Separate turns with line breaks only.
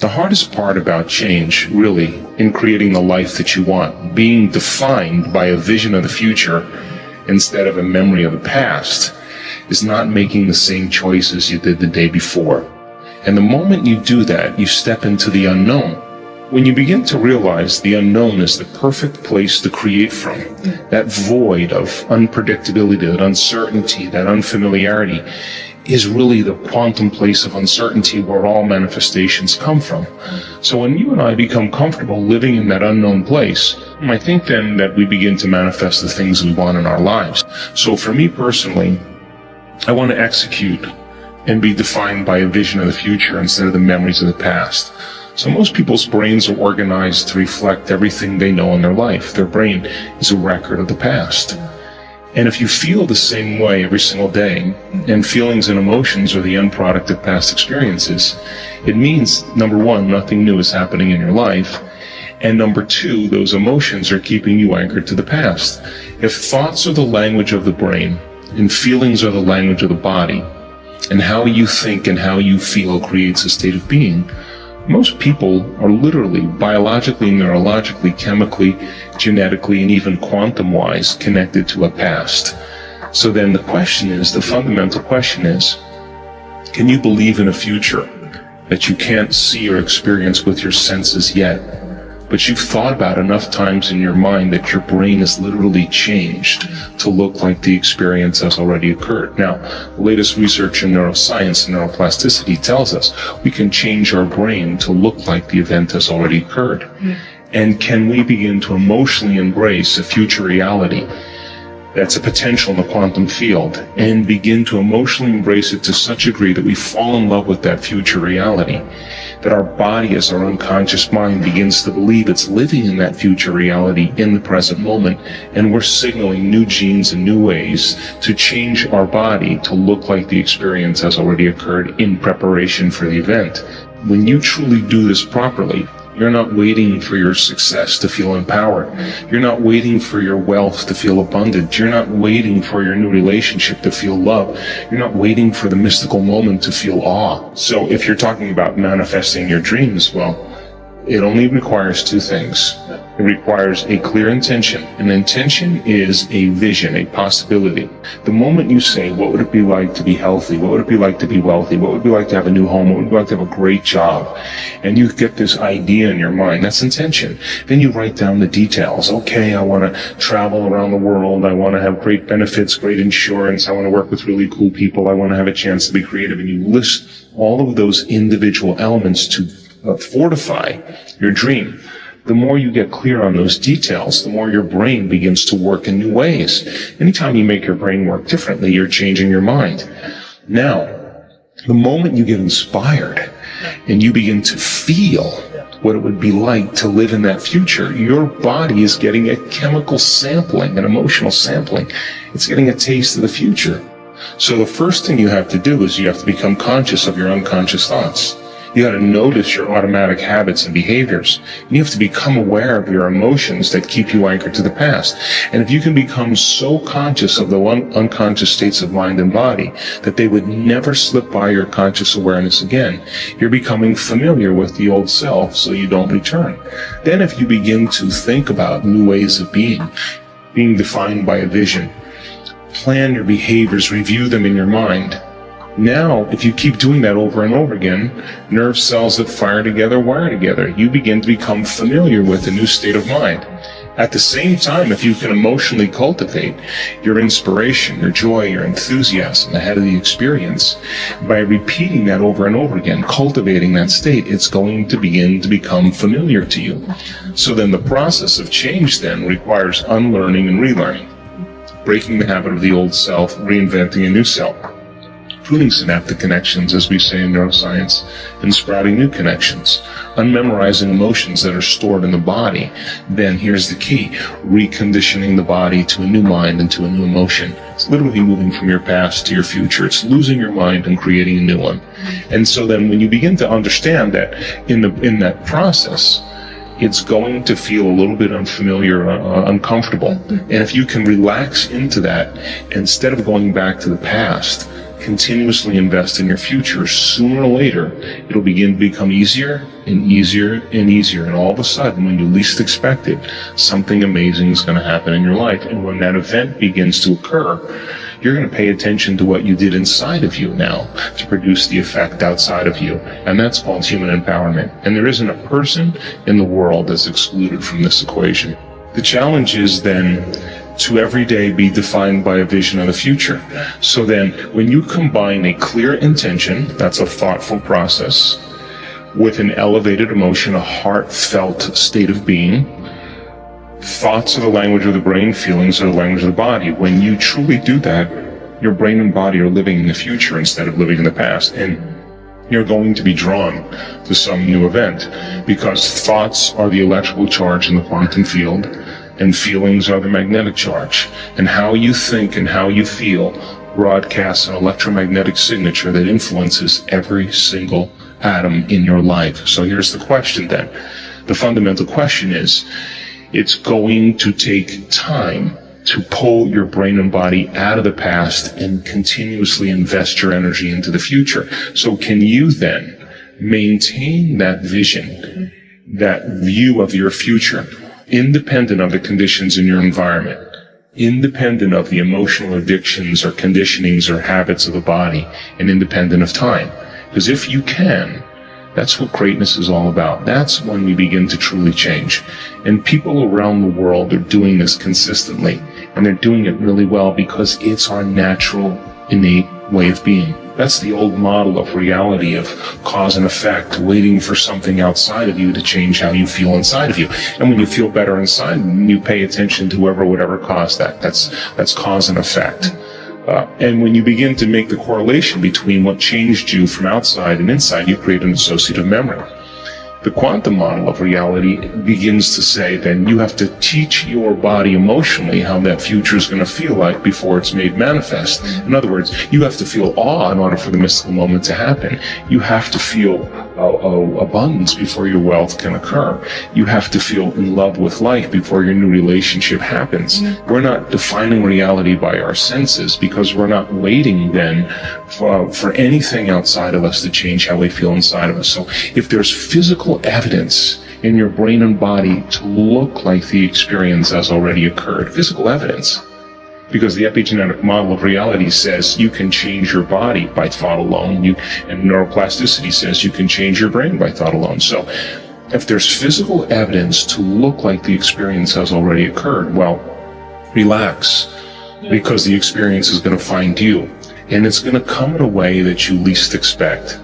The hardest part about change, really, in creating the life that you want, being defined by a vision of the future instead of a memory of the past, is not making the same choices you did the day before. And the moment you do that, you step into the unknown. When you begin to realize the unknown is the perfect place to create from, that void of unpredictability, that uncertainty, that unfamiliarity, is really the quantum place of uncertainty where all manifestations come from. So when you and I become comfortable living in that unknown place, I think then that we begin to manifest the things we want in our lives. So for me personally, I want to execute and be defined by a vision of the future instead of the memories of the past. So most people's brains are organized to reflect everything they know in their life. Their brain is a record of the past. And if you feel the same way every single day, and feelings and emotions are the end product of past experiences, it means, number one, nothing new is happening in your life, and number two, those emotions are keeping you anchored to the past. If thoughts are the language of the brain, and feelings are the language of the body, and how you think and how you feel creates a state of being, most people are literally, biologically, neurologically, chemically, genetically, and even quantum-wise connected to a past. So then the question is, the fundamental question is, can you believe in a future that you can't see or experience with your senses yet, but you've thought about enough times in your mind that your brain is literally changed to look like the experience has already occurred? Now, the latest research in neuroscience and neuroplasticity tells us we can change our brain to look like the event has already occurred. And can we begin to emotionally embrace a future reality that's a potential in the quantum field and begin to emotionally embrace it to such a degree that we fall in love with that future reality, that our body as our unconscious mind begins to believe it's living in that future reality in the present moment, and we're signaling new genes and new ways to change our body to look like the experience has already occurred in preparation for the event. When you truly do this properly, you're not waiting for your success to feel empowered. You're not waiting for your wealth to feel abundant. You're not waiting for your new relationship to feel love. You're not waiting for the mystical moment to feel awe. So if you're talking about manifesting your dreams, well, it only requires two things. It requires a clear intention. An intention is a vision, a possibility. The moment you say, what would it be like to be healthy? What would it be like to be wealthy? What would it be like to have a new home? What would it be like to have a great job? And you get this idea in your mind. That's intention. Then you write down the details. Okay, I want to travel around the world. I want to have great benefits, great insurance. I want to work with really cool people. I want to have a chance to be creative. And you list all of those individual elements to fortify your dream. The more you get clear on those details, the more your brain begins to work in new ways. Anytime you make your brain work differently, you're changing your mind. Now, the moment you get inspired and you begin to feel what it would be like to live in that future, your body is getting a chemical sampling, an emotional sampling. It's getting a taste of the future. So the first thing you have to do is you have to become conscious of your unconscious thoughts. You got to notice your automatic habits and behaviors. You have to become aware of your emotions that keep you anchored to the past. And if you can become so conscious of the unconscious states of mind and body that they would never slip by your conscious awareness again, you're becoming familiar with the old self so you don't return. Then if you begin to think about new ways of being defined by a vision, plan your behaviors, review them in your mind. Now, if you keep doing that over and over again, nerve cells that fire together wire together. You begin to become familiar with a new state of mind. At the same time, if you can emotionally cultivate your inspiration, your joy, your enthusiasm ahead of the experience, by repeating that over and over again, cultivating that state, it's going to begin to become familiar to you. So then the process of change then requires unlearning and relearning, breaking the habit of the old self, reinventing a new self, pruning synaptic connections, as we say in neuroscience, and sprouting new connections, unmemorizing emotions that are stored in the body. Then here's the key: reconditioning the body to a new mind and to a new emotion. It's literally moving from your past to your future. It's losing your mind and creating a new one. And so then when you begin to understand that in that process, it's going to feel a little bit unfamiliar, uncomfortable. And if you can relax into that, instead of going back to the past, continuously invest in your future, sooner or later, it'll begin to become easier and easier and easier. And all of a sudden, when you least expect it, something amazing is going to happen in your life. And when that event begins to occur, you're going to pay attention to what you did inside of you now to produce the effect outside of you. And that's called human empowerment. And there isn't a person in the world that's excluded from this equation. The challenge is then to every day be defined by a vision of the future. So then, when you combine a clear intention, that's a thoughtful process, with an elevated emotion, a heartfelt state of being, thoughts are the language of the brain, feelings are the language of the body. When you truly do that, your brain and body are living in the future instead of living in the past. And you're going to be drawn to some new event, because thoughts are the electrical charge in the quantum field, and feelings are the magnetic charge. And how you think and how you feel broadcasts an electromagnetic signature that influences every single atom in your life. So here's the question then. The fundamental question is, it's going to take time to pull your brain and body out of the past and continuously invest your energy into the future. So can you then maintain that vision, that view of your future, independent of the conditions in your environment, independent of the emotional addictions or conditionings or habits of the body, and independent of time? Because if you can, that's what greatness is all about. That's when we begin to truly change. And people around the world are doing this consistently, and they're doing it really well because it's our natural, innate way of being. That's the old model of reality, of cause and effect, waiting for something outside of you to change how you feel inside of you. And when you feel better inside, you pay attention to whatever caused that. That's cause and effect. And when you begin to make the correlation between what changed you from outside and inside, you create an associative memory. The quantum model of reality begins to say then you have to teach your body emotionally how that future is going to feel like before it's made manifest. In other words, you have to feel awe in order for the mystical moment to happen. You have to feel abundance before your wealth can occur. You have to feel in love with life before your new relationship happens. We're not defining reality by our senses because we're not waiting then for anything outside of us to change how we feel inside of us. So if there's physical evidence in your brain and body to look like the experience has already occurred, physical evidence, because the epigenetic model of reality says you can change your body by thought alone, and neuroplasticity says you can change your brain by thought alone. So if there's physical evidence to look like the experience has already occurred, well, relax, because the experience is going to find you, and it's going to come in a way that you least expect.